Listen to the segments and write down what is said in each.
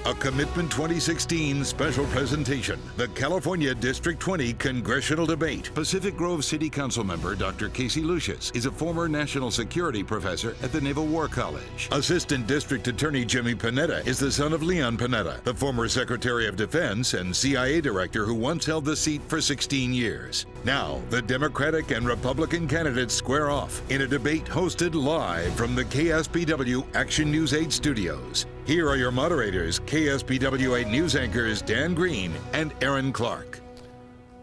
A Commitment 2016 special presentation. The California District 20 Congressional Debate. Pacific Grove City Council member Dr. Casey Lucius is a former national security professor at the Naval War College. Assistant District Attorney Jimmy Panetta is the son of Leon Panetta, the former Secretary of Defense and CIA director who once held the seat for 16 years. Now, the Democratic and Republican candidates square off in a debate hosted live from the KSPW Action News 8 studios. Here are your moderators, KSPW 8 news anchors Dan Green and Aaron Clark.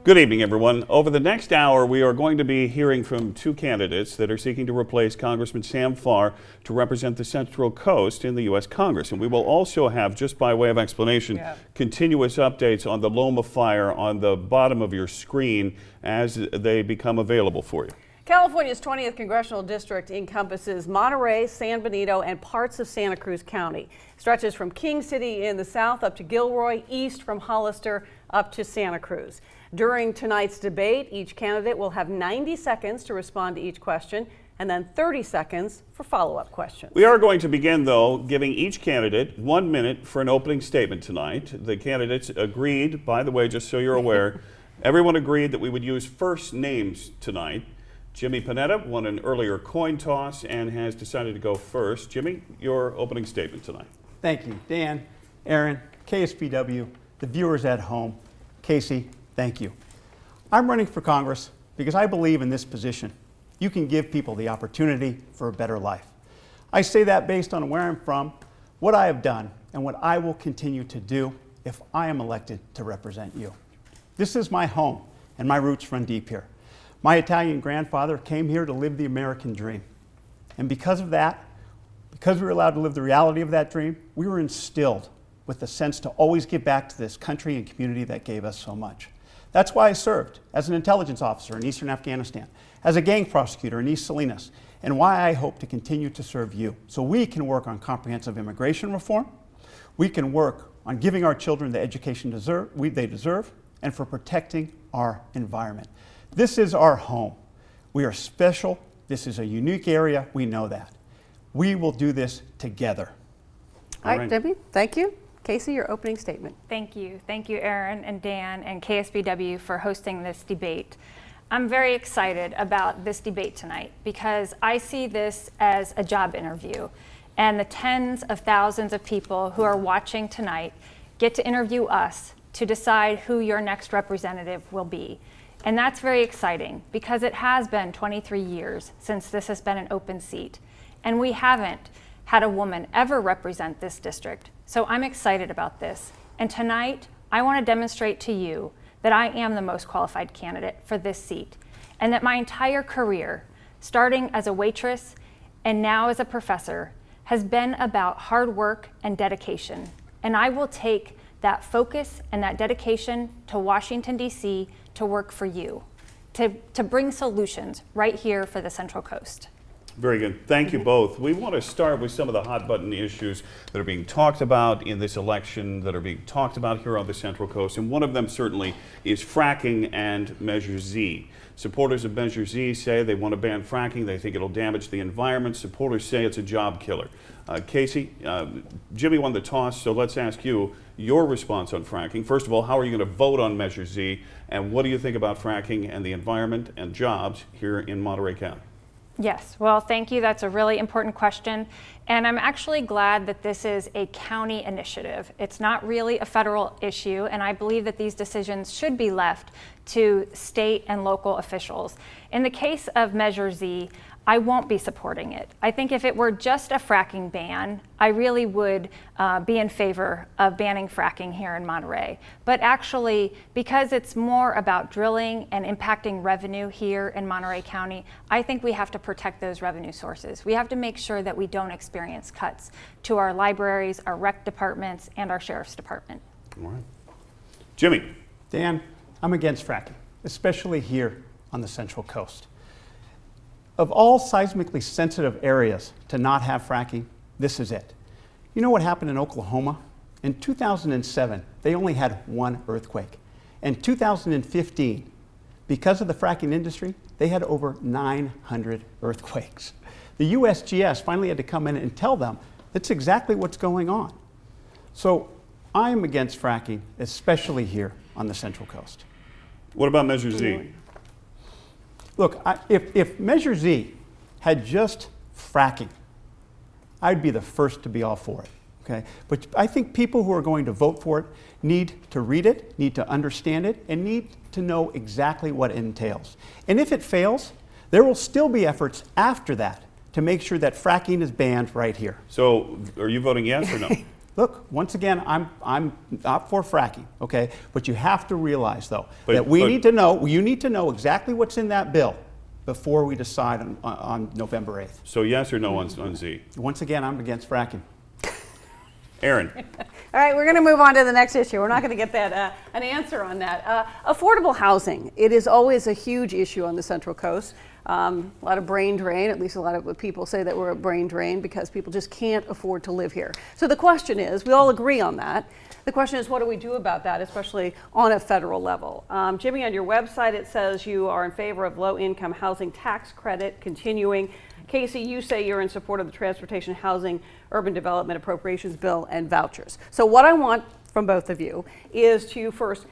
Good evening, everyone. Over the next hour, we are going to be hearing from two candidates that are seeking to replace Congressman Sam Farr to represent the Central Coast in the U.S. Congress. And we will also have, just by way of explanation, continuous updates on the Loma fire on the bottom of your screen as they become available for you. California's 20th Congressional District encompasses Monterey, San Benito, and parts of Santa Cruz County. Stretches from King City in the south up to Gilroy, east from Hollister up to Santa Cruz. During tonight's debate, each candidate will have 90 seconds to respond to each question and then 30 seconds for follow-up questions. We are going to begin, though, giving each candidate 1 minute for an opening statement tonight. The candidates agreed, by the way, just so you're aware, everyone agreed that we would use first names tonight. Jimmy Panetta won an earlier coin toss and has decided to go first. Jimmy, your opening statement tonight. Thank you, Dan, Aaron, KSPW, the viewers at home. Casey, thank you. I'm running for Congress because I believe in this position. You can give people the opportunity for a better life. I say that based on where I'm from, what I have done, and what I will continue to do if I am elected to represent you. This is my home, and my roots run deep here. My Italian grandfather came here to live the American dream. And because of that, because we were allowed to live the reality of that dream, we were instilled with the sense to always give back to this country and community that gave us so much. That's why I served as an intelligence officer in eastern Afghanistan, as a gang prosecutor in East Salinas, and why I hope to continue to serve you. So we can work on comprehensive immigration reform, we can work on giving our children the education they deserve, and for protecting our environment. This is our home. We are special. This is a unique area. We know that. We will do this together. All right, Debbie, thank you. Casey, your opening statement. Thank you. Thank you, Aaron and Dan and KSBW for hosting this debate. I'm very excited about this debate tonight because I see this as a job interview, and the tens of thousands of people who are watching tonight get to interview us to decide who your next representative will be. And that's very exciting because it has been 23 years since this has been an open seat, and we haven't had a woman ever represent this district. So I'm excited about this. And tonight, I want to demonstrate to you that I am the most qualified candidate for this seat, and that my entire career, starting as a waitress and now as a professor, has been about hard work and dedication. And I will take that focus and that dedication to Washington, D.C. to work for you, to bring solutions right here for the Central Coast. Very good. Thank you both. We want to start with some of the hot button issues that are being talked about in this election, that are being talked about here on the Central Coast, and one of them certainly is fracking and Measure Z. Supporters of Measure Z say they want to ban fracking. They think it'll damage the environment. Supporters say it's a job killer. Casey, Jimmy won the toss, so let's ask you your response on fracking. First of all, how are you going to vote on Measure Z, and what do you think about fracking and the environment and jobs here in Monterey County? Yes, well, thank you. That's a really important question. And I'm actually glad that this is a county initiative. It's not really a federal issue, and I believe that these decisions should be left to state and local officials. In the case of Measure Z, I won't be supporting it. I think if it were just a fracking ban, I really would be in favor of banning fracking here in Monterey. But actually, because it's more about drilling and impacting revenue here in Monterey County, I think we have to protect those revenue sources. We have to make sure that we don't experience cuts to our libraries, our rec departments, and our sheriff's department. All right. Jimmy. Dan, I'm against fracking, especially here on the Central Coast. Of all seismically sensitive areas to not have fracking, this is it. You know what happened in Oklahoma? In 2007, they only had one earthquake. In 2015, because of the fracking industry, they had over 900 earthquakes. The USGS finally had to come in and tell them that's exactly what's going on. So I'm against fracking, especially here on the Central Coast. What about Measure Z? Look, if Measure Z had just fracking, I'd be the first to be all for it. Okay? But I think people who are going to vote for it need to read it, need to understand it, and need to know exactly what it entails. And if it fails, there will still be efforts after that to make sure that fracking is banned right here. So are you voting yes or no? Look, once again, I'm not for fracking, okay? But you have to realize, though, But- that we but- need to know, you need to know exactly what's in that bill before we decide on November 8th. So yes or no on Z? Once again, I'm against fracking. Aaron? All right, we're going to move on to the next issue. We're not going to get that an answer on that. Affordable housing. It is always a huge issue on the Central Coast. A lot of brain drain, at least a lot of people say that we're a brain drain because people just can't afford to live here. So the question is, we all agree on that. The question is, what do we do about that, especially on a federal level? Jimmy, on your website, it says you are in favor of low-income housing tax credit continuing. Casey, you say you're in support of the Transportation, Housing, Urban Development Appropriations Bill and vouchers. So what I want from both of you is to first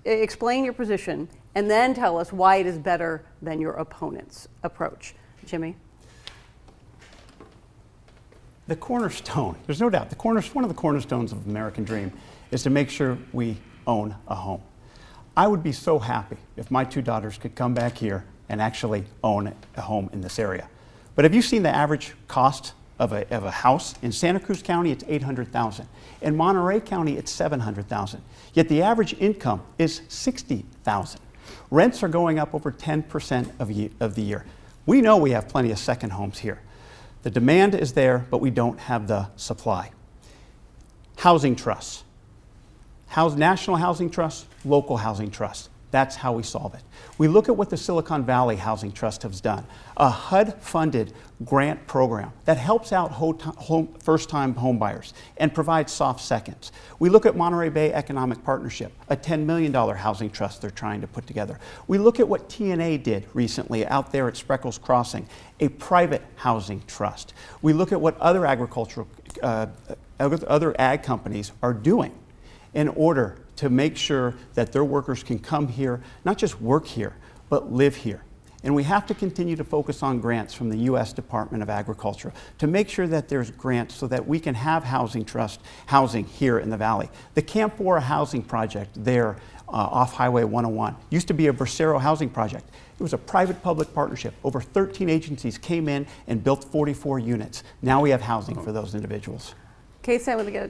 explain your position, and then tell us why it is better than your opponent's approach. Jimmy? The cornerstone, there's no doubt, one of the cornerstones of American Dream is to make sure we own a home. I would be so happy if my two daughters could come back here and actually own a home in this area. But have you seen the average cost of a house? In Santa Cruz County, it's $800,000. In Monterey County, it's $700,000. Yet the average income is $60,000. Rents are going up over 10% of the year. We know we have plenty of second homes here. The demand is there, but we don't have the supply. Housing trusts. National housing trusts, local housing trusts. That's how we solve it. We look at what the Silicon Valley Housing Trust has done, a HUD-funded grant program that helps out first-time homebuyers and provides soft seconds. We look at Monterey Bay Economic Partnership, a $10 million housing trust they're trying to put together. We look at what TNA did recently out there at Spreckles Crossing, a private housing trust. We look at what other other ag companies are doing in order to make sure that their workers can come here, not just work here, but live here. And we have to continue to focus on grants from the U.S. Department of Agriculture to make sure that there's grants so that we can have housing here in the Valley. The Camp Fora housing project there off Highway 101 used to be a Bracero housing project. It was a private-public partnership. Over 13 agencies came in and built 44 units. Now we have housing for those individuals. Casey, I'm going to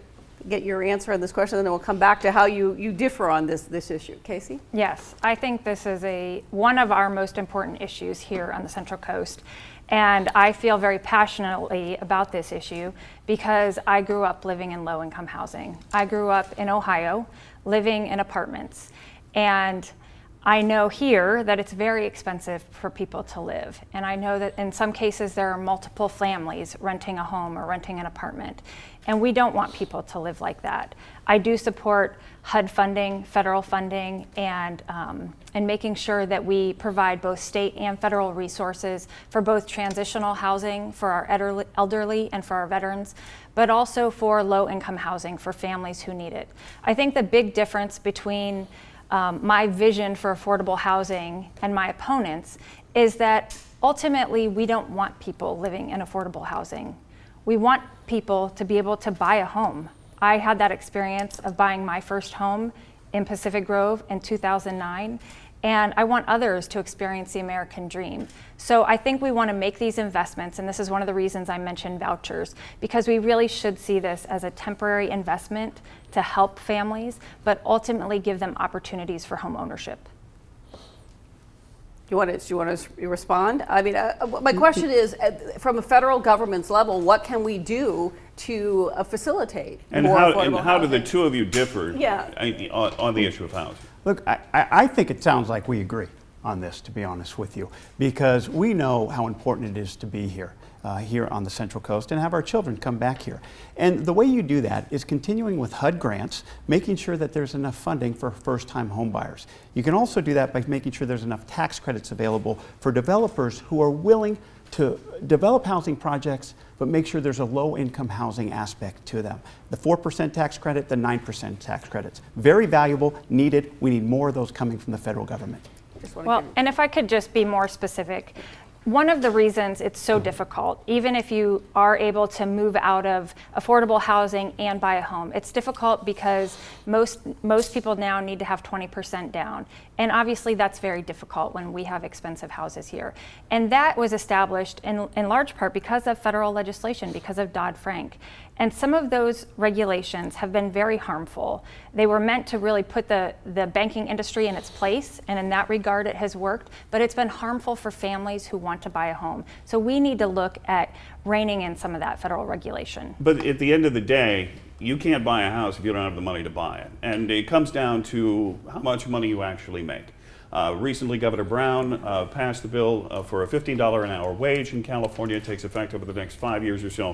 get your answer on this question, and then we'll come back to how you differ on this issue. Casey? Yes, I think this is one of our most important issues here on the Central Coast. And I feel very passionately about this issue because I grew up living in low-income housing. I grew up in Ohio, living in apartments. And I know here that it's very expensive for people to live. And I know that in some cases there are multiple families renting a home or renting an apartment. And we don't want people to live like that. I do support HUD funding, federal funding, and making sure that we provide both state and federal resources for both transitional housing for our elderly and for our veterans, but also for low-income housing for families who need it. I think the big difference between my vision for affordable housing and my opponents is that ultimately we don't want people living in affordable housing. We want people to be able to buy a home. I had that experience of buying my first home in Pacific Grove in 2009, and I want others to experience the American dream. So I think we want to make these investments, and this is one of the reasons I mentioned vouchers, because we really should see this as a temporary investment to help families, but ultimately give them opportunities for home ownership. Do you want to respond? I mean, my question is, from a federal government's level, what can we do to facilitate more affordable housing? And how do the two of you differ Yeah. on the issue of housing? Look, I think it sounds like we agree, on this, to be honest with you, because we know how important it is to be here. Here on the Central Coast and have our children come back here. And the way you do that is continuing with HUD grants, making sure that there's enough funding for first-time home buyers. You can also do that by making sure there's enough tax credits available for developers who are willing to develop housing projects, but make sure there's a low-income housing aspect to them. The 4% tax credit, the 9% tax credits. Very valuable, needed. We need more of those coming from the federal government. Well, and if I could just be more specific, one of the reasons it's so difficult, even if you are able to move out of affordable housing and buy a home, it's difficult because most people now need to have 20% down. And obviously that's very difficult when we have expensive houses here. And that was established in large part because of federal legislation, because of Dodd-Frank. And some of those regulations have been very harmful. They were meant to really put the banking industry in its place, and in that regard it has worked, but it's been harmful for families who want to buy a home. So we need to look at reining in some of that federal regulation. But at the end of the day, you can't buy a house if you don't have the money to buy it. And it comes down to how much money you actually make. Recently, Governor Brown passed the bill for a $15 an hour wage in California. It takes effect over the next 5 years or so.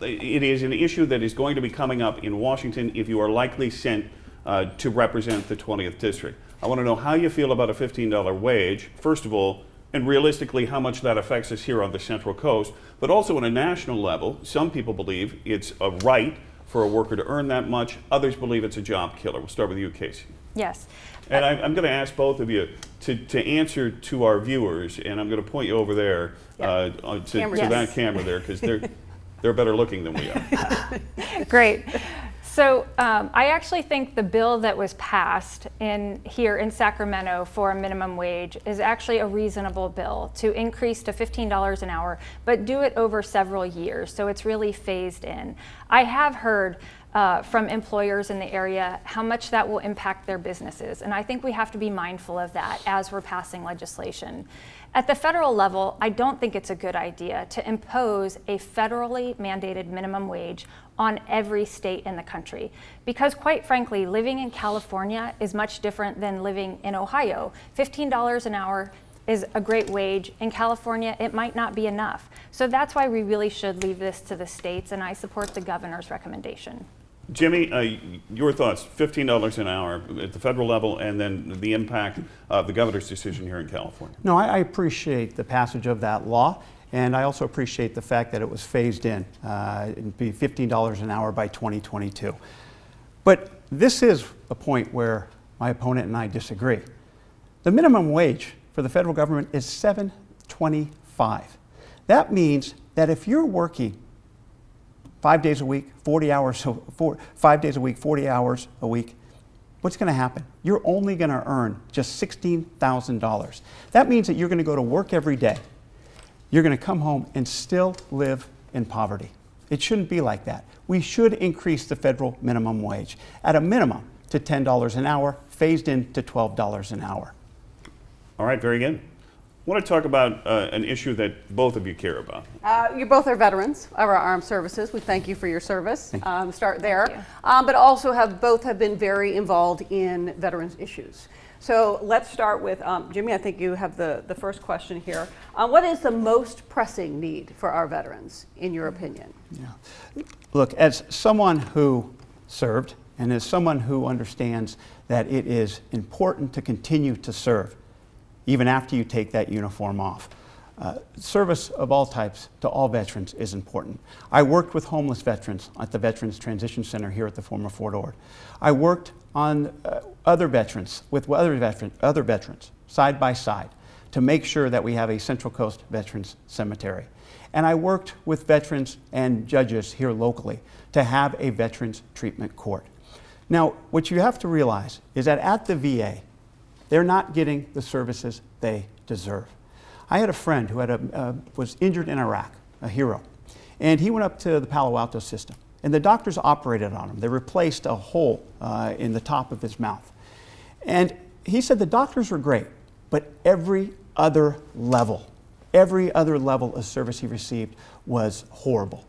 It is an issue that is going to be coming up in Washington if you are likely sent to represent the 20th District. I want to know how you feel about a $15 wage, first of all, and realistically how much that affects us here on the Central Coast, but also on a national level. Some people believe it's a right for a worker to earn that much. Others believe it's a job killer. We'll start with you, Casey. Yes. And I'm going to ask both of you to answer to our viewers, and I'm going to point you over there to that camera there, because they're better looking than we are. Great. So I actually think the bill that was passed here in Sacramento for a minimum wage is actually a reasonable bill to increase to $15 an hour, but do it over several years, so it's really phased in. I have heard from employers in the area how much that will impact their businesses, and I think we have to be mindful of that as we're passing legislation. At the federal level, I don't think it's a good idea to impose a federally mandated minimum wage on every state in the country, because quite frankly, living in California is much different than living in Ohio. $15 an hour is a great wage. In California, it might not be enough. So that's why we really should leave this to the states, and I support the governor's recommendation. Jimmy, your thoughts, $15 an hour at the federal level, and then the impact of the governor's decision here in California. No, I appreciate the passage of that law, and I also appreciate the fact that it was phased in. It'd be $15 an hour by 2022. But this is a point where my opponent and I disagree. The minimum wage for the federal government is $7.25. That means that if you're working 5 days a week, 40 hours, 5 days a week, 40 hours a week, what's going to happen? You're only going to earn just $16,000. That means that you're going to go to work every day. You're going to come home and still live in poverty. It shouldn't be like that. We should increase the federal minimum wage at a minimum to $10 an hour, phased in to $12 an hour. All right, very good. I want to talk about an issue that both of you care about. You both are veterans of our armed services. We thank you for your service. Start there. But also both have been very involved in veterans issues. So let's start with Jimmy. I think you have the first question here. What is the most pressing need for our veterans, in your opinion? Yeah. Look, as someone who served and as someone who understands that it is important to continue to serve, even after you take that uniform off. Service of all types to all veterans is important. I worked with homeless veterans at the Veterans Transition Center here at the former Fort Ord. I worked on other veterans, side by side, to make sure that we have a Central Coast Veterans Cemetery. And I worked with veterans and judges here locally to have a Veterans Treatment Court. Now, what you have to realize is that at the VA, they're not getting the services they deserve. I had a friend who was injured in Iraq, a hero, and he went up to the Palo Alto system, and the doctors operated on him. They replaced a hole in the top of his mouth. And he said the doctors were great, but every other level of service he received was horrible.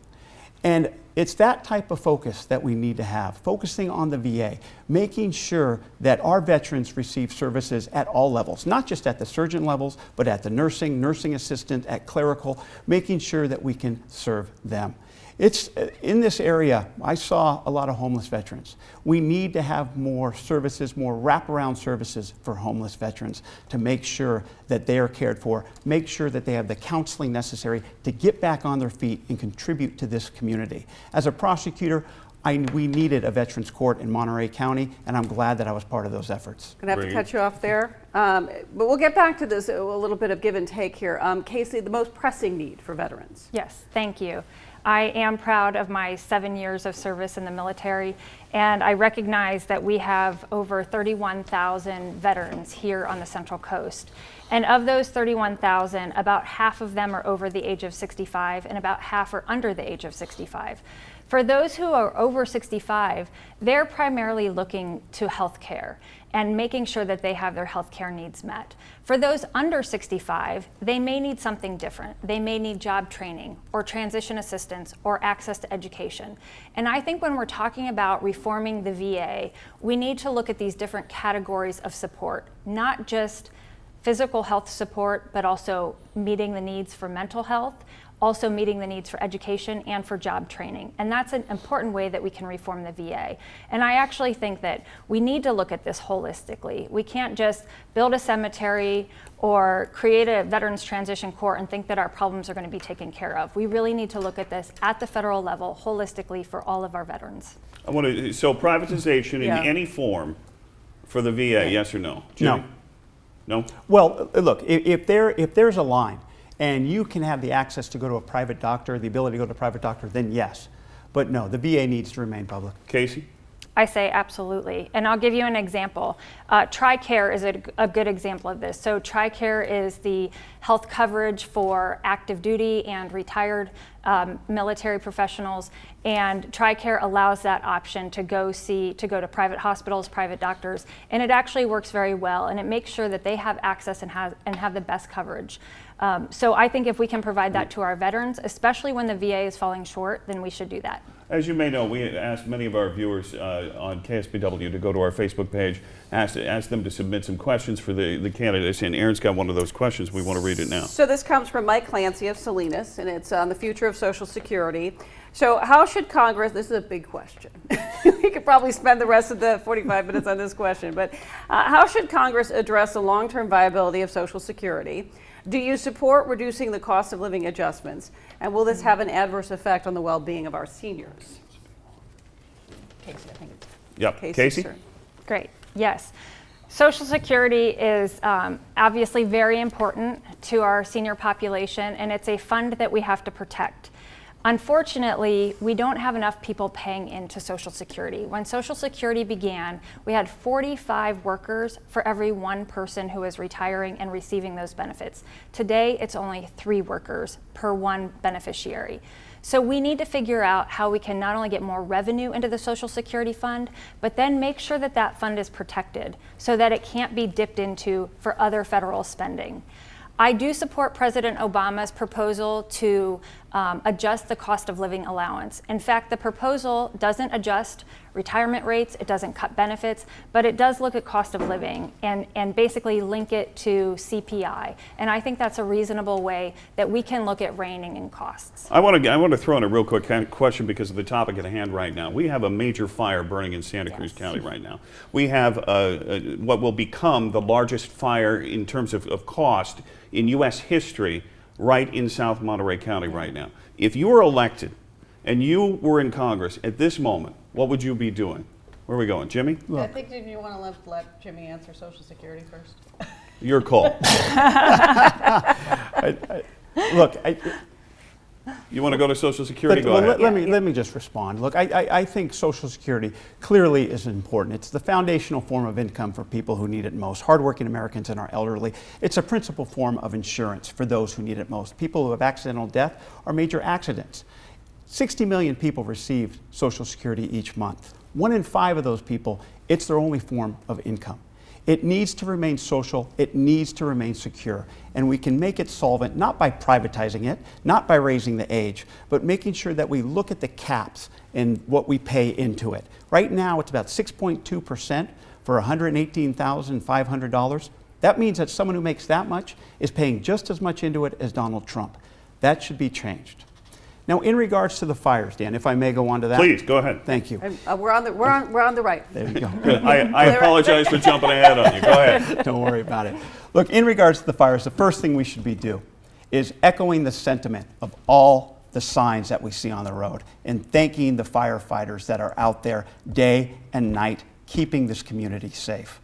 And It's that type of focus that we need to have, focusing on the VA, making sure that our veterans receive services at all levels, not just at the surgeon levels, but at the nursing assistant, at clerical, making sure that we can serve them. It's in this area, I saw a lot of homeless veterans. We need to have more services, more wraparound services for homeless veterans to make sure that they are cared for, make sure that they have the counseling necessary to get back on their feet and contribute to this community. As a prosecutor, we needed a veterans court in Monterey County, and I'm glad that I was part of those efforts. I'm going to have to cut you off there. But we'll get back to this, a little bit of give and take here. Casey, the most pressing need for veterans. Yes, thank you. I am proud of my 7 years of service in the military, and I recognize that we have over 31,000 veterans here on the Central Coast. And of those 31,000, about half of them are over the age of 65 and about half are under the age of 65. For those who are over 65, they're primarily looking to health care and making sure that they have their health care needs met. For those under 65, they may need something different. They may need job training or transition assistance or access to education. And I think when we're talking about reforming the VA, we need to look at these different categories of support, not just physical health support, but also meeting the needs for mental health, also meeting the needs for education and for job training. And that's an important way that we can reform the VA. And I actually think that we need to look at this holistically. We can't just build a cemetery or create a veterans transition court and think that our problems are going to be taken care of. We really need to look at this at the federal level holistically for all of our veterans. So privatization in any form for the VA, yes or no? Jimmy? No? Well, look, if there's a line and you can have the access to go to a private doctor, the ability to go to a private doctor, then yes. But no, the VA needs to remain public. Casey? I say absolutely. And I'll give you an example. TRICARE is a good example of this. So TRICARE is the health coverage for active duty and retired military professionals. And TRICARE allows that option to go to private hospitals, private doctors. And it actually works very well. And it makes sure that they have access and have the best coverage. So I think if we can provide that to our veterans, especially when the VA is falling short, then we should do that. As you may know, we asked many of our viewers on KSPW to go to our Facebook page, ask them to submit some questions for the candidates, and Aaron's got one of those questions. We want to read it now. So this comes from Mike Clancy of Salinas, and it's on the future of Social Security. So how should Congress, this is a big question. We could probably spend the rest of the 45 minutes on this question, but how should Congress address the long-term viability of Social Security? Do you support reducing the cost of living adjustments? And will this have an adverse effect on the well-being of our seniors? Casey, I think it's Yep. Casey's Casey? turn. Great, yes. Social Security is obviously very important to our senior population, and it's a fund that we have to protect. Unfortunately, we don't have enough people paying into Social Security. When Social Security began, we had 45 workers for every one person who is retiring and receiving those benefits. Today, it's only 3 workers per one beneficiary. So we need to figure out how we can not only get more revenue into the Social Security fund, but then make sure that that fund is protected so that it can't be dipped into for other federal spending. I do support President Obama's proposal to adjust the cost of living allowance. In fact, the proposal doesn't adjust retirement rates, it doesn't cut benefits, but it does look at cost of living and basically link it to CPI. And I think that's a reasonable way that we can look at reining in costs. I want to throw in a real quick question because of the topic at hand right now. We have a major fire burning in Santa Cruz County right now. We have what will become the largest fire in terms of cost in U.S. history right in South Monterey County right now. If you were elected and you were in Congress at this moment, what would you be doing? Where are we going? Jimmy? I think you want to let Jimmy answer Social Security first. Your call. You want to go to Social Security? Go ahead. Let me just respond. Look, I think Social Security clearly is important. It's the foundational form of income for people who need it most, hardworking Americans and our elderly. It's a principal form of insurance for those who need it most, people who have accidental death or major accidents. 60 million people receive Social Security each month. 1 in 5 of those people, it's their only form of income. It needs to remain social, it needs to remain secure, and we can make it solvent not by privatizing it, not by raising the age, but making sure that we look at the caps and what we pay into it. Right now it's about 6.2% for $118,500. That means that someone who makes that much is paying just as much into it as Donald Trump. That should be changed. Now, in regards to the fires, Dan, if I may go on to that. Please, go ahead. Thank you. We're on the right. There you go. I apologize for jumping ahead on you. Go ahead. Don't worry about it. Look, in regards to the fires, the first thing we should be do is echoing the sentiment of all the signs that we see on the road and thanking the firefighters that are out there day and night keeping this community safe.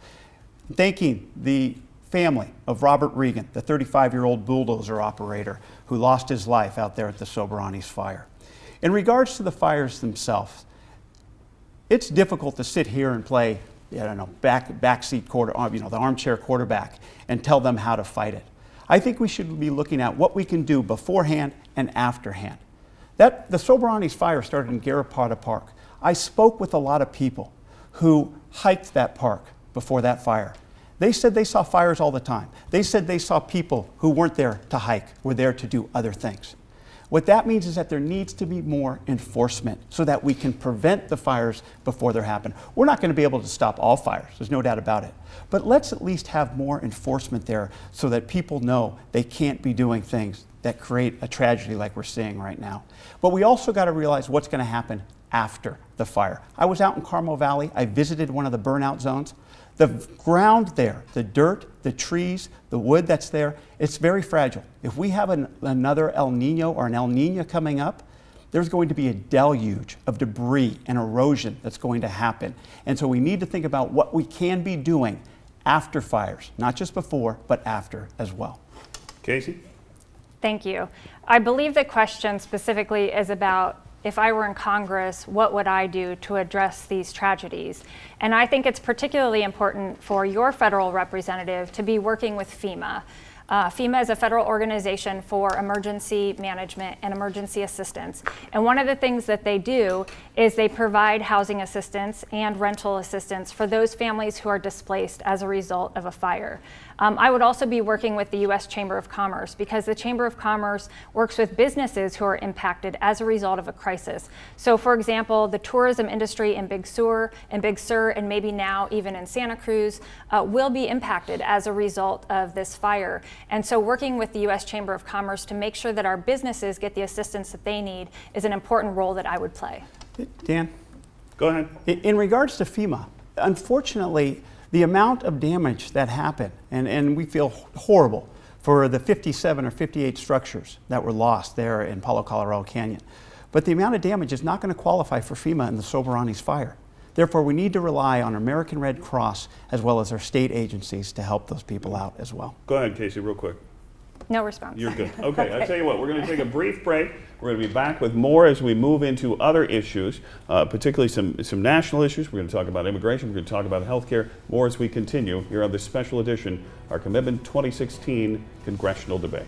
Thanking the family of Robert Regan, the 35-year-old bulldozer operator who lost his life out there at the Soberanis fire. In regards to the fires themselves, it's difficult to sit here and play, I don't know, backseat the armchair quarterback and tell them how to fight it. I think we should be looking at what we can do beforehand and afterhand. The Soberanis fire started in Garrapatta Park. I spoke with a lot of people who hiked that park before that fire. They said they saw fires all the time. They said they saw people who weren't there to hike, were there to do other things. What that means is that there needs to be more enforcement so that we can prevent the fires before they happen. We're not going to be able to stop all fires, there's no doubt about it. But let's at least have more enforcement there so that people know they can't be doing things that create a tragedy like we're seeing right now. But we also got to realize what's going to happen after the fire. I was out in Carmel Valley. I visited one of the burnout zones. The ground there, the dirt, the trees, the wood that's there, it's very fragile. If we have another El Nino or an El Nino coming up, there's going to be a deluge of debris and erosion that's going to happen. And so we need to think about what we can be doing after fires, not just before, but after as well. Casey? Thank you. I believe the question specifically is about, if I were in Congress, what would I do to address these tragedies? And I think it's particularly important for your federal representative to be working with FEMA. FEMA is a federal organization for emergency management and emergency assistance. And one of the things that they do is they provide housing assistance and rental assistance for those families who are displaced as a result of a fire. I would also be working with the U.S. Chamber of Commerce, because the Chamber of Commerce works with businesses who are impacted as a result of a crisis. So for example, the tourism industry in Big Sur, and maybe now even in Santa Cruz, will be impacted as a result of this fire. And so working with the U.S. Chamber of Commerce to make sure that our businesses get the assistance that they need is an important role that I would play. Dan? Go ahead. In regards to FEMA, unfortunately, the amount of damage that happened, and we feel horrible for the 57 or 58 structures that were lost there in Palo Colorado Canyon. But the amount of damage is not going to qualify for FEMA in the Soberanis fire. Therefore, we need to rely on American Red Cross as well as our state agencies to help those people out as well. Go ahead, Casey, real quick. No response. You're good. Okay, I'll tell you what, we're going to take a brief break. We're going to be back with more as we move into other issues, particularly some national issues. We're going to talk about immigration. We're going to talk about healthcare. More as we continue here on this special edition, our Commitment 2016 Congressional Debate.